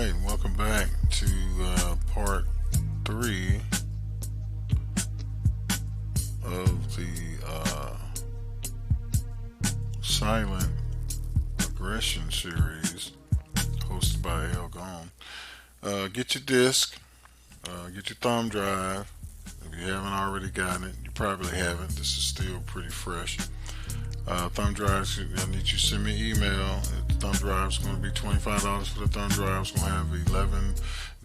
Alright, welcome back to part 3 of the silent aggression series hosted by R.A.W. Get your disc, get your thumb drive. If you haven't already gotten it, you probably haven't. This is still pretty fresh. Thumb drives, I need you to send me an email. The thumb drive is going to be $25 for the thumb drive. It's going to have 11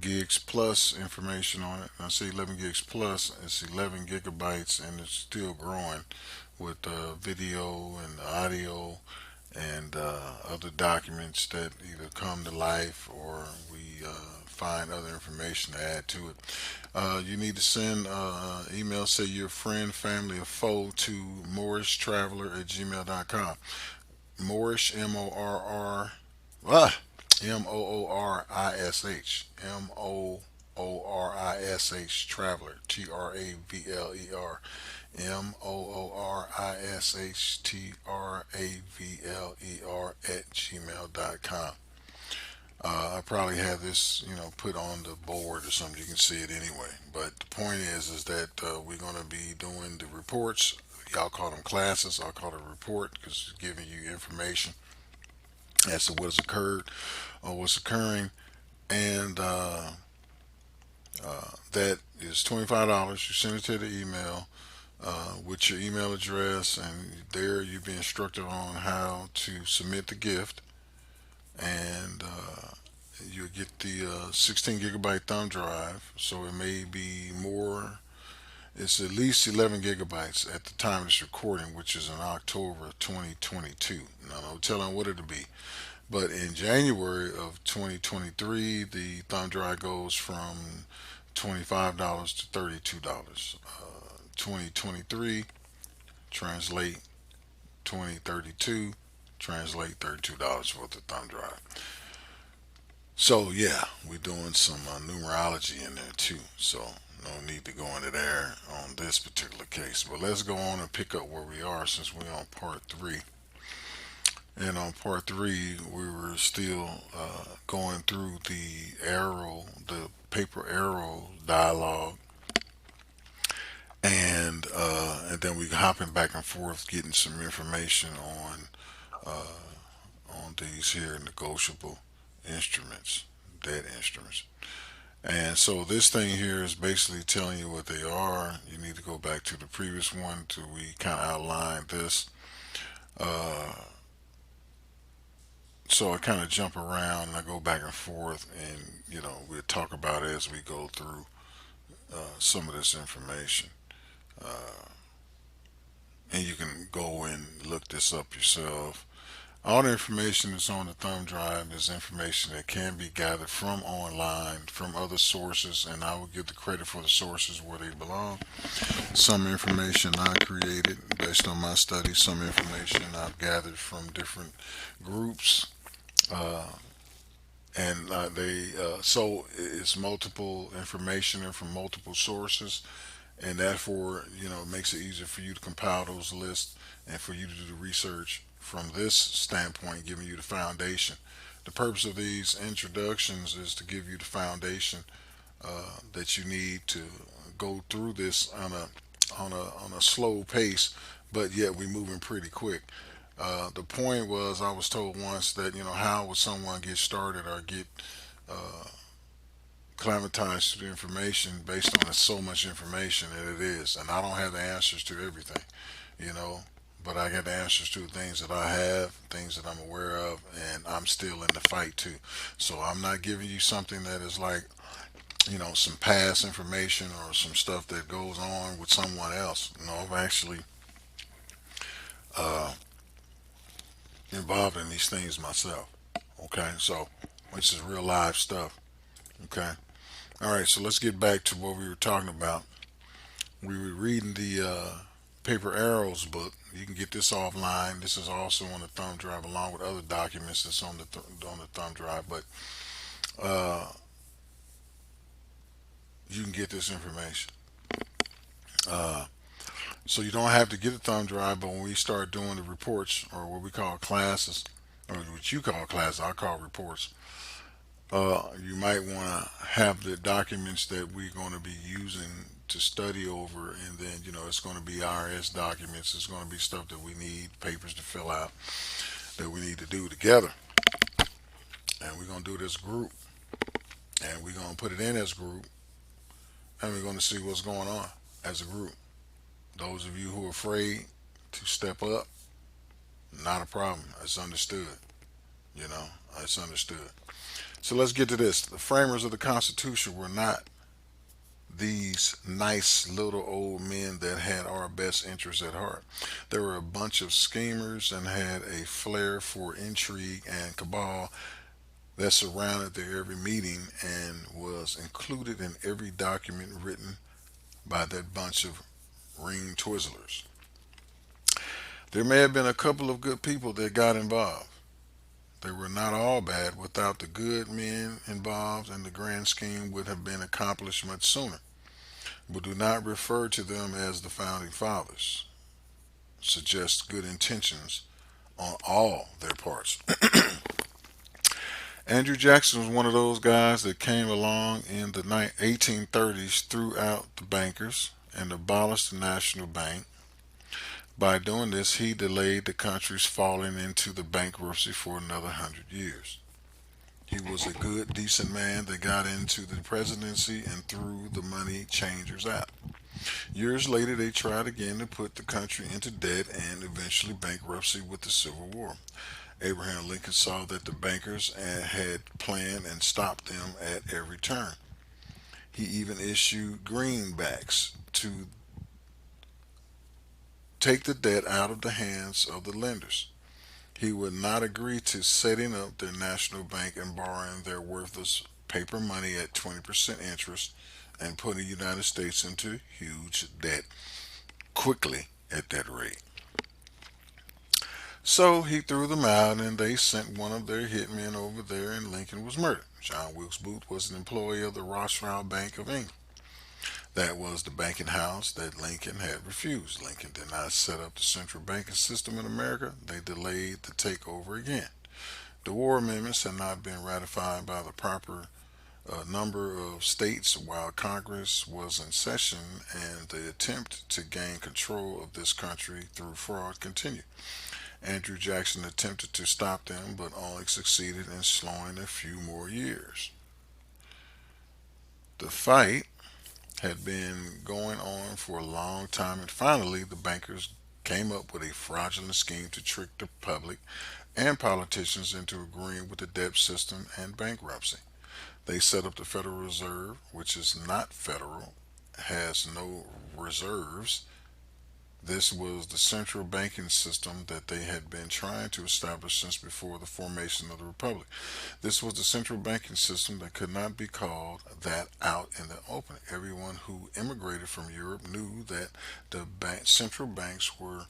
gigs plus information on it. I say 11 gigs plus, it's 11 gigabytes, and it's still growing with video and audio and other documents that either come to life or we find other information to add to it. You need to send email, say your friend, family, or foe to moorishtravler@gmail.com. Moorish, Moorish, Moorish, Traveler, TRAVLER, MOORISHTRAVLER@gmail.com. I probably have this, put on the board or something. You can see it anyway. But the point is that we're going to be doing the reports. Y'all call them classes. I'll call it a report because it's giving you information as to what has occurred or what's occurring. And that is $25. You send it to the email with your email address, and there you'll be instructed on how to submit the gift. And you'll get the 16 gigabyte thumb drive, so it may be more. It's at least 11 gigabytes at the time of this recording, which is in October 2022. Now, no telling what it'll be, but in January of 2023, the thumb drive goes from $25 to $32. 2023 translate 2032 translate $32 for the thumb drive. So yeah, we're doing some numerology in there too. So no need to go into there on this particular case. But let's go on and pick up where we are since we're on part 3. And on part 3, we were still going through the paper arrow dialogue, and then we hopping back and forth, getting some information on these here negotiable instruments, dead instruments. And so this thing here is basically telling you what they are. You need to go back to the previous one to we kind of outlined this. So I kind of jump around and I go back and forth, and we'll talk about it as we go through some of this information. And you can go and look this up yourself. All the information that's on the thumb drive is information that can be gathered from online, from other sources, and I will give the credit for the sources where they belong. Some information I created based on my studies, some information I've gathered from different groups, and so it's multiple information and from multiple sources, and therefore it makes it easier for you to compile those lists and for you to do the research from this standpoint, giving you the foundation. The purpose of these introductions is to give you the foundation that you need to go through this on a slow pace, but yet we're moving pretty quick. The point was, I was told once that how would someone get started or get climatized to the information based on so much information that it is, and I don't have the answers to everything, you know. But I got the answers to things that I have, things that I'm aware of, and I'm still in the fight too. So I'm not giving you something that is like, some past information or some stuff that goes on with someone else. No, I'm actually uh, involved in these things myself. Okay, so which is real live stuff. Okay, all right. So let's get back to what we were talking about. We were reading the Paper Arrows book. You can get this offline. This is also on the thumb drive, along with other documents that's on on the thumb drive. But uh, you can get this information. Uh, so you don't have to get a thumb drive. But when we start doing the reports, or what we call classes, or what you call classes, I call reports. You might want to have the documents that we're going to be using to study over, and then it's going to be IRS documents. It's going to be stuff that we need, papers to fill out that we need to do together, and we're going to do this group, and we're going to put it in as a group, and we're going to see what's going on as a group. Those of you who are afraid to step up, not a problem. It's understood. You know, it's understood. So let's get to this. The framers of the Constitution were not these nice little old men that had our best interests at heart. They were a bunch of schemers and had a flair for intrigue and cabal that surrounded their every meeting and was included in every document written by that bunch of ring twizzlers. There may have been a couple of good people that got involved. They were not all bad. Without the good men involved, and the grand scheme would have been accomplished much sooner. But do not refer to them as the founding fathers. Suggest good intentions on all their parts. Andrew Jackson was one of those guys that came along in the 1830s, threw out the bankers, and abolished the national bank. By doing this, he delayed the country's falling into the bankruptcy for another 100 years. He was a good, decent man that got into the presidency and threw the money changers out. Years later, they tried again to put the country into debt and eventually bankruptcy with the Civil War. Abraham Lincoln saw that the bankers had planned and stopped them at every turn. He even issued greenbacks to take the debt out of the hands of the lenders. He would not agree to setting up their national bank and borrowing their worthless paper money at 20% interest and putting the United States into huge debt quickly at that rate. So he threw them out and they sent one of their hitmen over there and Lincoln was murdered. John Wilkes Booth was an employee of the Rothschild Bank of England. That was the banking house that Lincoln had refused. Lincoln did not set up the central banking system in America. They delayed the takeover again. The war amendments had not been ratified by the proper number of states while Congress was in session, and the attempt to gain control of this country through fraud continued. Andrew Jackson attempted to stop them, but only succeeded in slowing a few more years. The fight had been going on for a long time, and finally, the bankers came up with a fraudulent scheme to trick the public and politicians into agreeing with the debt system and bankruptcy. They set up the Federal Reserve, which is not federal, has no reserves. This was the central banking system that they had been trying to establish since before the formation of the Republic. This was the central banking system that could not be called that out in the open. Everyone who immigrated from Europe knew that the central banks were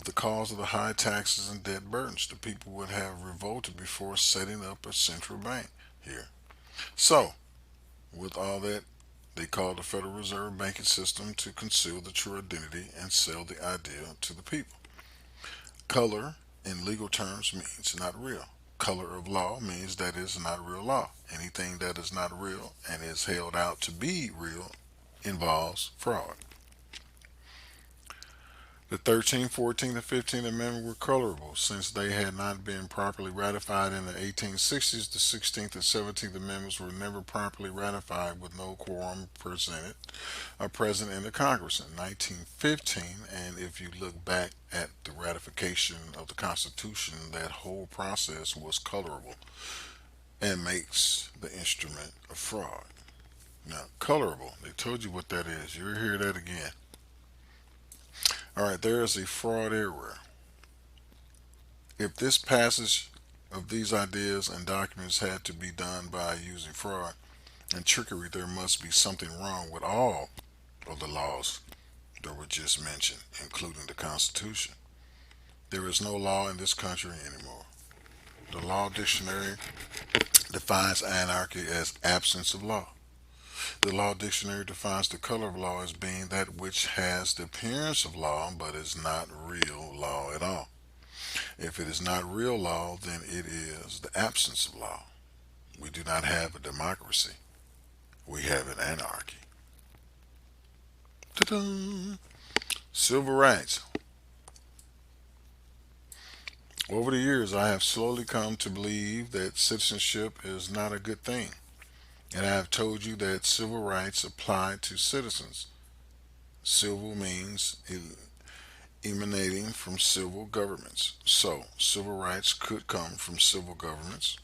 the cause of the high taxes and debt burdens. The people would have revolted before setting up a central bank here. So, with all that, they called the Federal Reserve banking system to conceal the true identity and sell the idea to the people. Color, in legal terms, means not real. Color of law means that is not real law. Anything that is not real and is held out to be real involves fraud. The 13th, 14th, and 15th Amendment were colorable since they had not been properly ratified in the 1860s. The 16th and 17th Amendments were never properly ratified with no quorum present in the Congress in 1915. And if you look back at the ratification of the Constitution, that whole process was colorable and makes the instrument of fraud. Now, colorable, they told you what that is. You'll hear that again. All right, there is a fraud error. If this passage of these ideas and documents had to be done by using fraud and trickery, there must be something wrong with all of the laws that were just mentioned, including the Constitution. There is no law in this country anymore. The Law Dictionary defines anarchy as absence of law. The Law Dictionary defines the color of law as being that which has the appearance of law but is not real law at all. If it is not real law, then it is the absence of law. We do not have a democracy. We have an anarchy. Ta-da! Civil rights. Over the years, I have slowly come to believe that citizenship is not a good thing. And I have told you that civil rights apply to citizens. Civil means emanating from civil governments. So, civil rights could come from civil governments.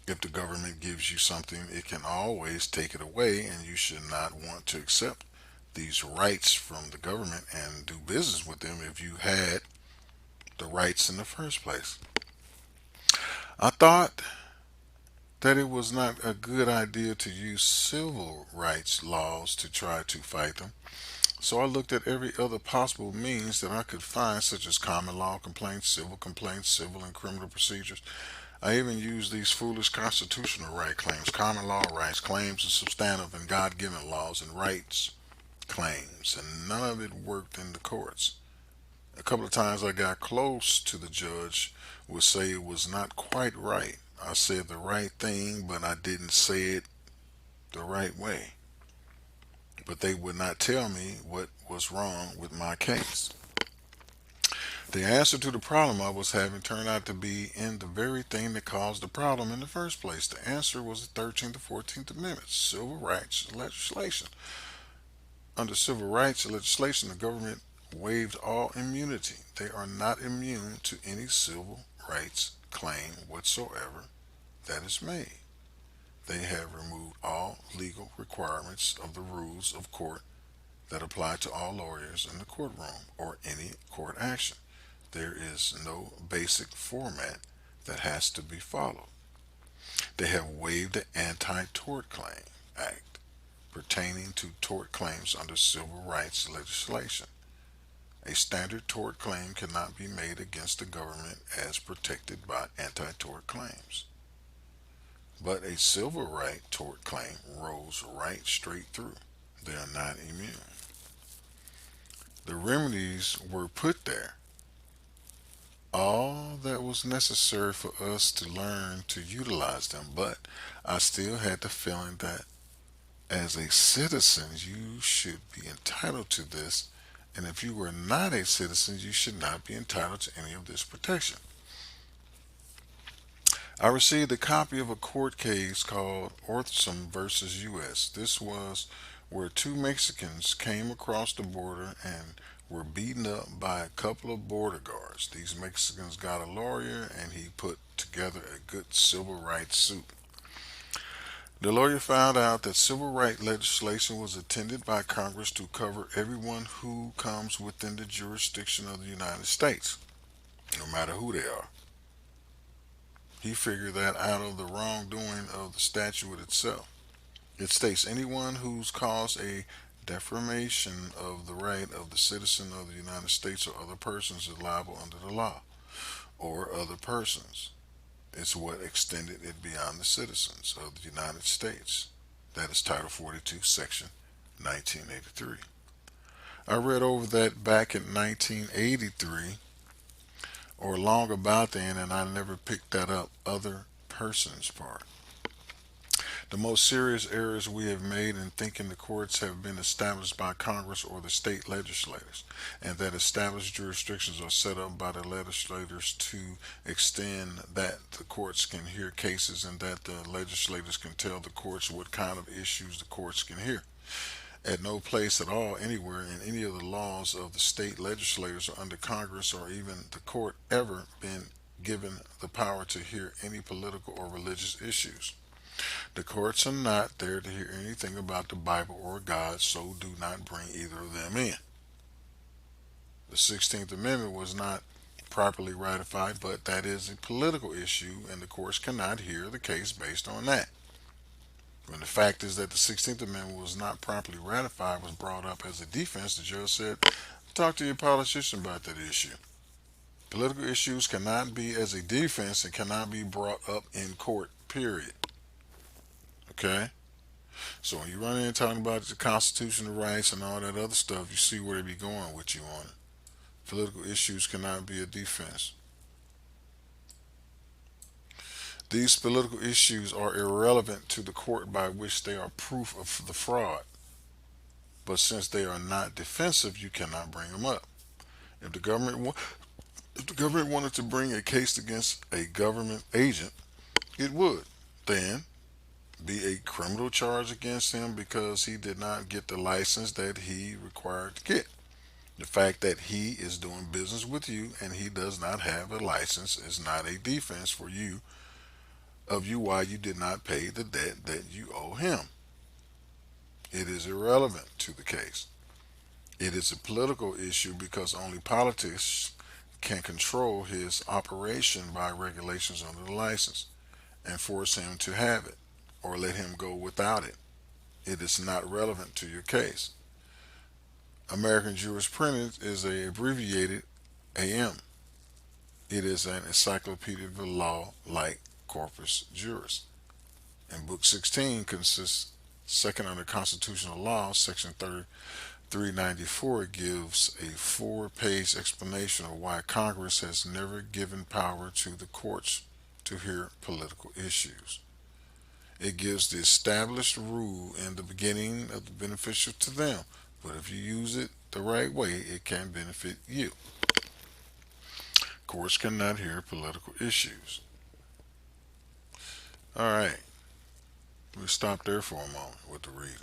If the government gives you something, it can always take it away, and you should not want to accept these rights from the government and do business with them if you had the rights in the first place. I thought that it was not a good idea to use civil rights laws to try to fight them. So I looked at every other possible means that I could find, such as common law complaints, civil and criminal procedures. I even used these foolish constitutional right claims, common law rights, claims of substantive and God given laws, and rights claims, and none of it worked in the courts. A couple of times I got close to the judge, would say it was not quite right. I said the right thing, but I didn't say it the right way. But they would not tell me what was wrong with my case. The answer to the problem I was having turned out to be in the very thing that caused the problem in the first place. The answer was the 13th and 14th Amendments, civil rights legislation. Under civil rights legislation, the government waived all immunity. They are not immune to any civil rights claim whatsoever that is made. They have removed all legal requirements of the rules of court that apply to all lawyers in the courtroom or any court action. There is no basic format that has to be followed. They have waived the Anti-Tort Claim Act pertaining to tort claims under civil rights legislation. A standard tort claim cannot be made against the government as protected by anti-tort claims. But a civil right tort claim rolls right straight through. They are not immune. The remedies were put there. All that was necessary for us to learn to utilize them, but I still had the feeling that as a citizen, you should be entitled to this, and if you were not a citizen, you should not be entitled to any of this protection. I received a copy of a court case called Ortham versus U.S. This was where two Mexicans came across the border and were beaten up by a couple of border guards. These Mexicans got a lawyer and he put together a good civil rights suit. The lawyer found out that civil rights legislation was intended by Congress to cover everyone who comes within the jurisdiction of the United States, no matter who they are. He figured that out of the wrongdoing of the statute itself. It states anyone who's caused a deformation of the right of the citizen of the United States or other persons is liable under the law. Or other persons. It's what extended it beyond the citizens of the United States. That is Title 42, Section 1983. I read over that back in 1983 or long about then, and I never picked that up, other persons part. The most serious errors we have made in thinking the courts have been established by Congress or the state legislators, and that established jurisdictions are set up by the legislators to extend that the courts can hear cases and that the legislators can tell the courts what kind of issues the courts can hear. At no place at all anywhere in any of the laws of the state legislators or under Congress or even the court ever been given the power to hear any political or religious issues. The courts are not there to hear anything about the Bible or God, so do not bring either of them in. The 16th Amendment was not properly ratified, but that is a political issue, and the courts cannot hear the case based on that. When the fact is that the 16th Amendment was not properly ratified was brought up as a defense, the judge said, talk to your politician about that issue. Political issues cannot be as a defense and cannot be brought up in court, period. Okay? So when you run in talking about the constitutional rights and all that other stuff, you see where they be going with you on it. Political issues cannot be a defense. These political issues are irrelevant to the court by which they are proof of the fraud. But since they are not defensive, you cannot bring them up. If the government if the government wanted to bring a case against a government agent, it would then be a criminal charge against him because he did not get the license that he required to get. The fact that he is doing business with you and he does not have a license is not a defense for you of you why you did not pay the debt that you owe him. It is irrelevant to the case. It is a political issue because only politics can control his operation by regulations under the license and force him to have it or let him go without it. It is not relevant to your case. American jurisprudence is a abbreviated AM. It is an encyclopedia of the law like corpus juris. And Book 16 consists second under constitutional law, section 394 gives a 4-page explanation of why Congress has never given power to the courts to hear political issues. It gives the established rule in the beginning of the beneficial to them, but if you use it the right way, it can benefit you. Courts cannot hear political issues. All right, we'll stop there for a moment with the reading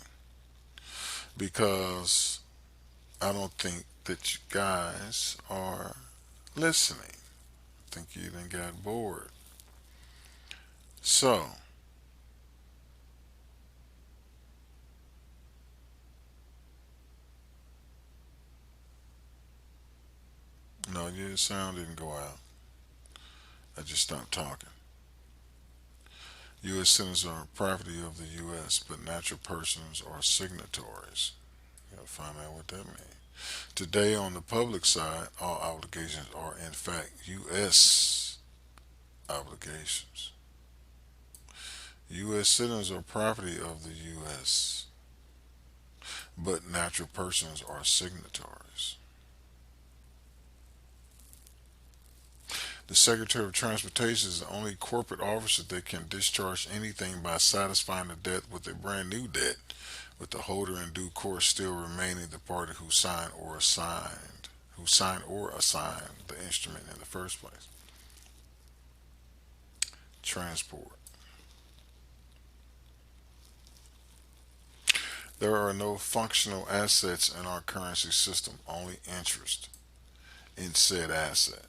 because I don't think that you guys are listening. I think you done got bored. So, no, your sound didn't go out. I just stopped talking. U.S. citizens are property of the U.S., but natural persons are signatories. You gotta find out what that means. Today, on the public side, all obligations are in fact U.S. obligations. U.S. citizens are property of the U.S., but natural persons are signatories. The Secretary of Transportation is the only corporate officer that can discharge anything by satisfying the debt with a brand new debt, with the holder in due course still remaining the party who signed or assigned the instrument in the first place. Transport. There are no functional assets in our currency system, only interest in said asset.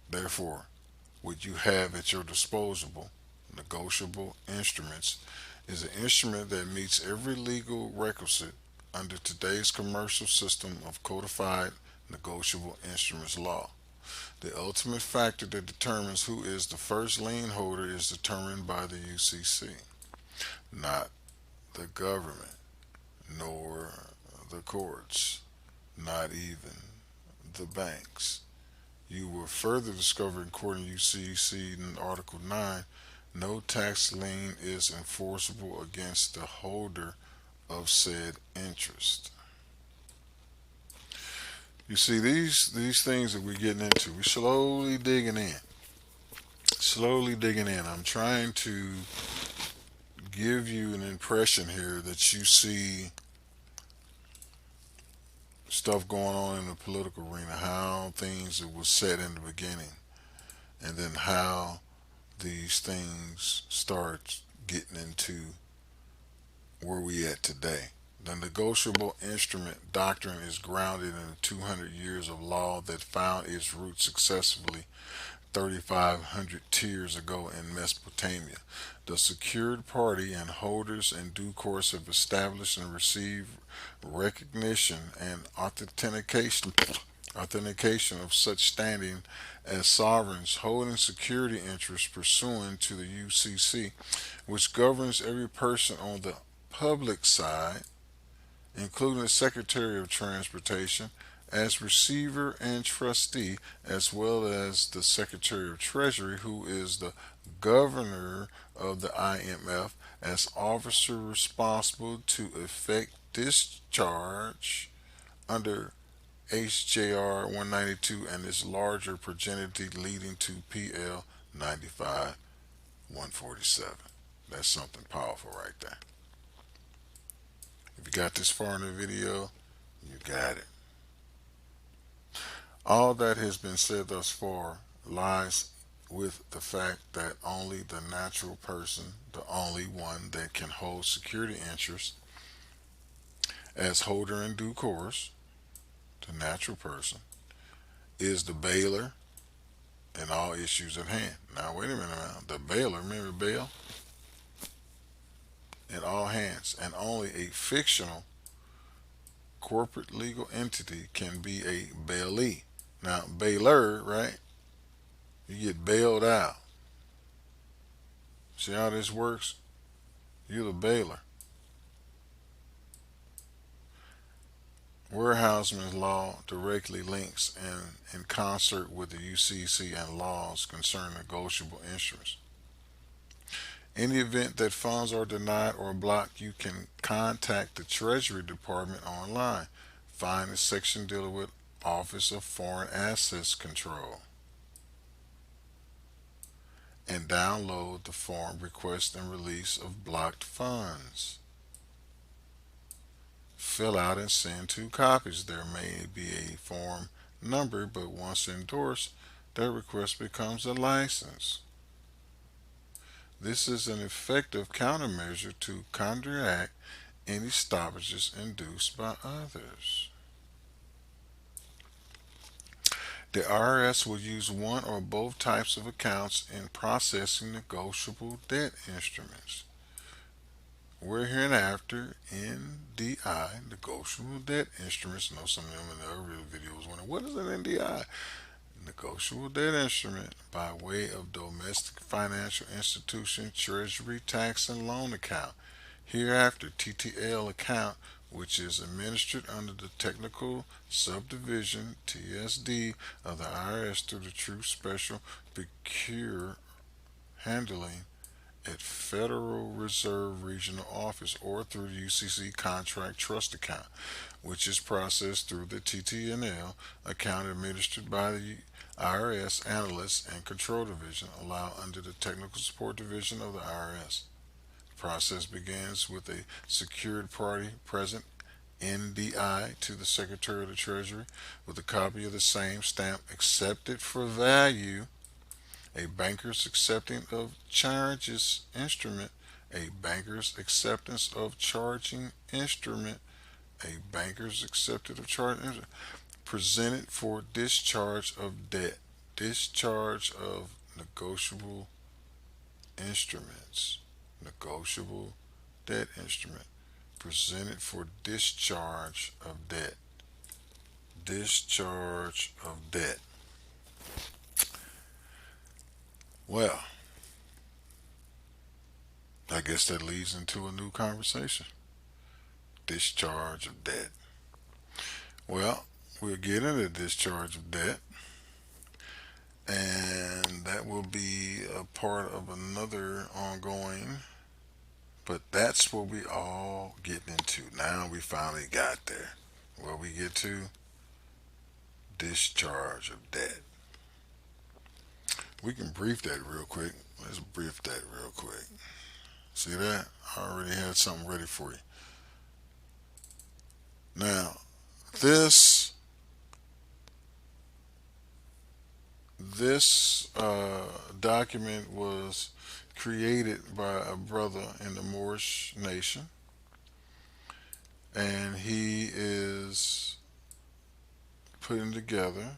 Therefore, what you have at your disposal, negotiable instruments, is an instrument that meets every legal requisite under today's commercial system of codified negotiable instruments law. The ultimate factor that determines who is the first lien holder is determined by the UCC, not the government, nor the courts, not even the banks. You will further discover, according to UCC in Article 9, no tax lien is enforceable against the holder of said interest. You see, these things that we're getting into, we're slowly digging in. Slowly digging in. I'm trying to give you an impression here that you see stuff going on in the political arena, how things that was set in the beginning, and then how these things start getting into where we at today. The negotiable instrument doctrine is grounded in 200 years of law that found its roots successfully 3,500 years ago in Mesopotamia. The secured party and holders in due course have established and received recognition and authentication of such standing as sovereigns holding security interests pursuant to the UCC, which governs every person on the public side, including the Secretary of Transportation, as receiver and trustee, as well as the Secretary of Treasury, who is the governor of the IMF, as officer responsible to effect discharge under HJR 192 and its larger progeny leading to PL 95 147. That's something powerful right there. If you got this far in the video, you got it. All that has been said thus far lies with the fact that only the natural person, the only one that can hold security interests as holder in due course, the natural person, is the bailer in all issues at hand. Now, wait a minute now. The bailer, remember bail? In all hands, and only a fictional corporate legal entity can be a bailee. Now, bailer, right? You get bailed out. See how this works? You're the bailer. Warehouseman's law directly links in concert with the UCC and laws concerning negotiable instruments. In the event that funds are denied or blocked, you can contact the Treasury Department online. Find the section dealing with Office of Foreign Assets Control and download the form Request and Release of Blocked Funds. Fill out and send 2 copies. There may be a form number, but once endorsed, that request becomes a license. This is an effective countermeasure to counteract any stoppages induced by others. The IRS will use one or both types of accounts in processing negotiable debt instruments. We're hereinafter NDI, negotiable debt instruments. I know some of them in the earlier videos wondering, what is an NDI? Negotiable debt instrument by way of domestic financial institution, treasury, tax, and loan account. Hereafter, TTL account, which is administered under the Technical Subdivision TSD of the IRS through the True Special Procure Handling at Federal Reserve Regional Office or through the UCC Contract Trust Account, which is processed through the TTNL account administered by the IRS Analyst and Control Division, allowed under the Technical Support Division of the IRS. The process begins with a secured party present NDI to the Secretary of the Treasury with a copy of the same stamp accepted for value, a banker's acceptance of charges instrument, a banker's acceptance of charging instrument, a banker's acceptance of charging instrument, presented for discharge of debt, discharge of negotiable instruments, negotiable debt instrument, presented for discharge of debt, discharge of debt. Well, I guess that leads into a new conversation. Discharge of debt. Well, we'll get into discharge of debt, and that will be a part of another ongoing, but that's what we all get into. Now we finally got there. Where we get to discharge of debt. We can brief that real quick. Let's brief that real quick. See that? I already had something ready for you. Now, this document was created by a brother in the Moorish nation, and he is putting together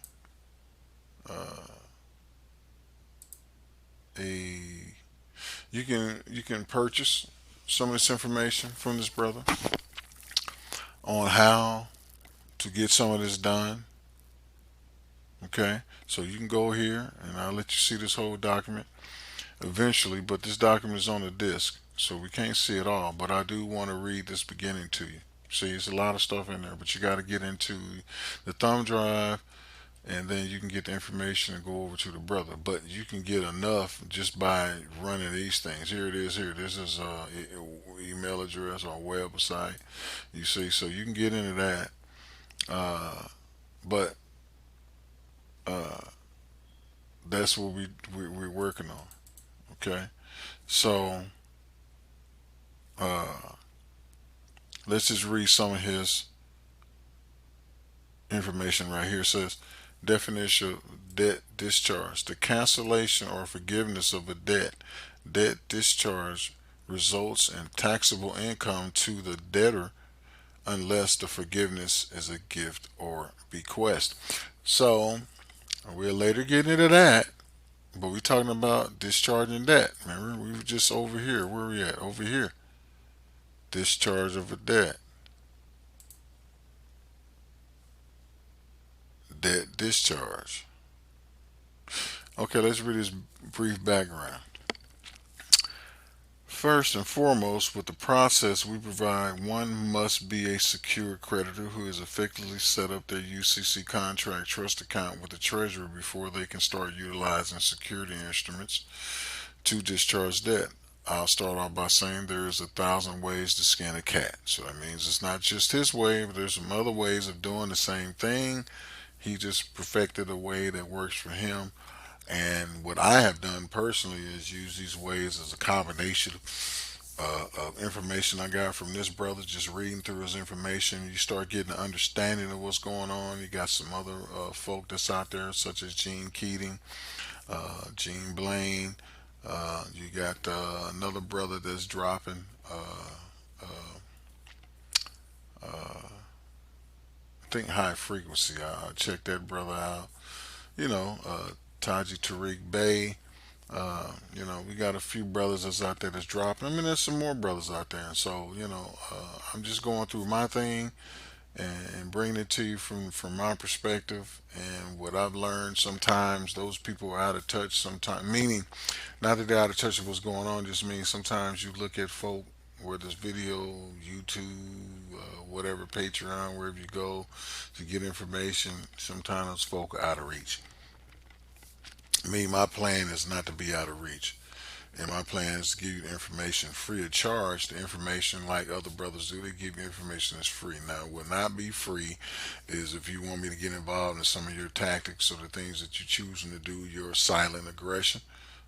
a you can purchase some of this information from this brother on how to get some of this done. Okay, so you can go here and I'll let you see this whole document eventually, but this document is on a disk, so we can't see it all, but I do want to read this beginning to you. See, it's a lot of stuff in there, but you got to get into the thumb drive, and then you can get the information and go over to the brother. But you can get enough just by running these things. Here it is. Here, this is email address or website. You see, so you can get into that. But that's what we're working on. Okay, So uh, let's just read some of his information right here. It says definition of debt discharge: the cancellation or forgiveness of a debt. Debt discharge results in taxable income to the debtor unless the forgiveness is a gift or bequest. So we'll later get into that, but we're talking about discharging debt. Remember, we were just over here. Where are we at? Over here. Discharge of a debt. Debt discharge. Okay, let's read this brief background. First and foremost, with the process we provide, one must be a secure creditor who has effectively set up their UCC contract trust account with the Treasury before they can start utilizing security instruments to discharge debt. I'll start off by saying there's 1,000 ways to skin a cat. So that means it's not just his way, but there's some other ways of doing the same thing. He just perfected a way that works for him. And what I have done personally is use these ways as a combination of information I got from this brother. Just reading through his information, you start getting an understanding of what's going on. You got some other folk that's out there, such as Gene Keating, Gene Blaine. You got another brother that's dropping. I think High Frequency. I check that brother out. You know, Taji Tariq Bey. We got a few brothers that's out there that's dropping. I mean, there's some more brothers out there. And so, I'm just going through my thing and bringing it to you from my perspective and what I've learned. Sometimes those people are out of touch. Sometimes, meaning, not that they're out of touch with what's going on, just means sometimes you look at folk, whether it's video, YouTube, whatever, Patreon, wherever you go to get information, sometimes those folk are out of reach. Me, my plan is not to be out of reach. And my plan is to give you the information free of charge. The information, like other brothers do, they give you information that's free. Now, what will not be free is if you want me to get involved in some of your tactics or the things that you're choosing to do, your silent aggression,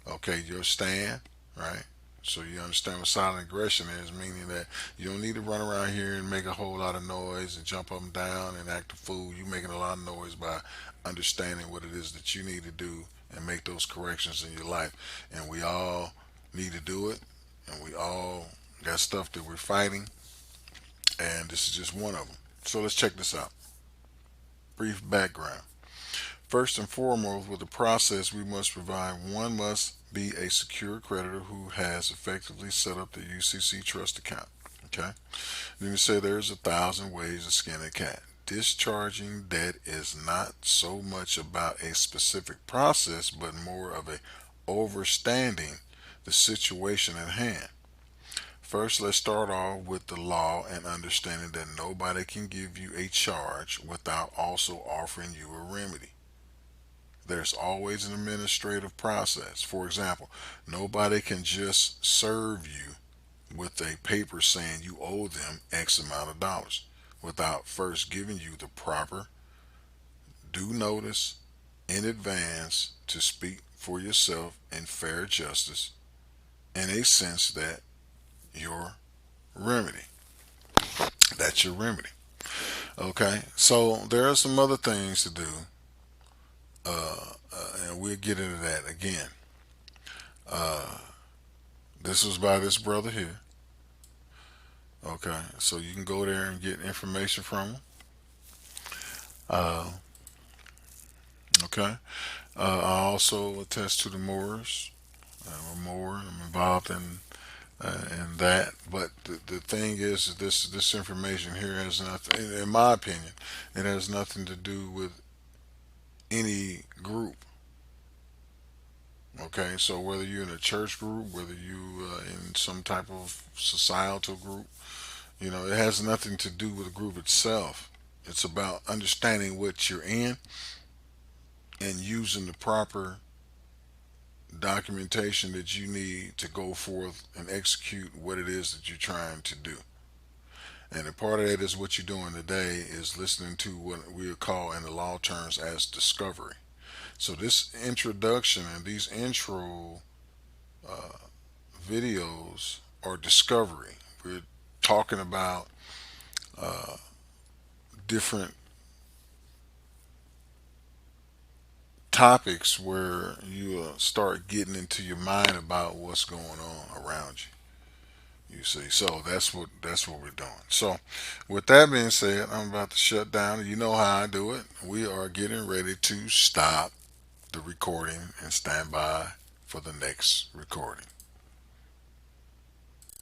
okay, your stand, right? So you understand what silent aggression is, meaning that you don't need to run around here and make a whole lot of noise and jump up and down and act a fool. You're making a lot of noise by understanding what it is that you need to do and make those corrections in your life. And we all need to do it, and we all got stuff that we're fighting, and this is just one of them. So let's check this out. Brief background. First and foremost, with the process we must provide, one must be a secure creditor who has effectively set up the UCC trust account. Okay? Then you say there's 1,000 ways to skin a cat. Discharging debt is not so much about a specific process, but more of a overstanding the situation at hand. First, let's start off with the law and understanding that nobody can give you a charge without also offering you a remedy. There's always an administrative process. For example, nobody can just serve you with a paper saying you owe them X amount of dollars without first giving you the proper due notice in advance to speak for yourself in fair justice in a sense that your remedy. That's your remedy. Okay, so there are some other things to do, and we'll get into that again. This was by this brother here. Okay, so you can go there and get information from him. Uh, okay, I also attest to the Moors. I'm a Moor. I'm involved in that. But the thing is, this information here has nothing, in my opinion, it has nothing to do with any group. Okay, so whether you're in a church group, whether you in some type of societal group, it has nothing to do with the group itself. It's about understanding what you're in and using the proper documentation that you need to go forth and execute what it is that you're trying to do. And a part of that is what you're doing today is listening to what we call in the law terms as discovery. So this introduction and these intro videos are discovery. We're talking about uh, different topics where you start getting into your mind about what's going on around you. You see, so that's what we're doing. So, with that being said, I'm about to shut down. You know how I do it. We are getting ready to stop the recording and stand by for the next recording.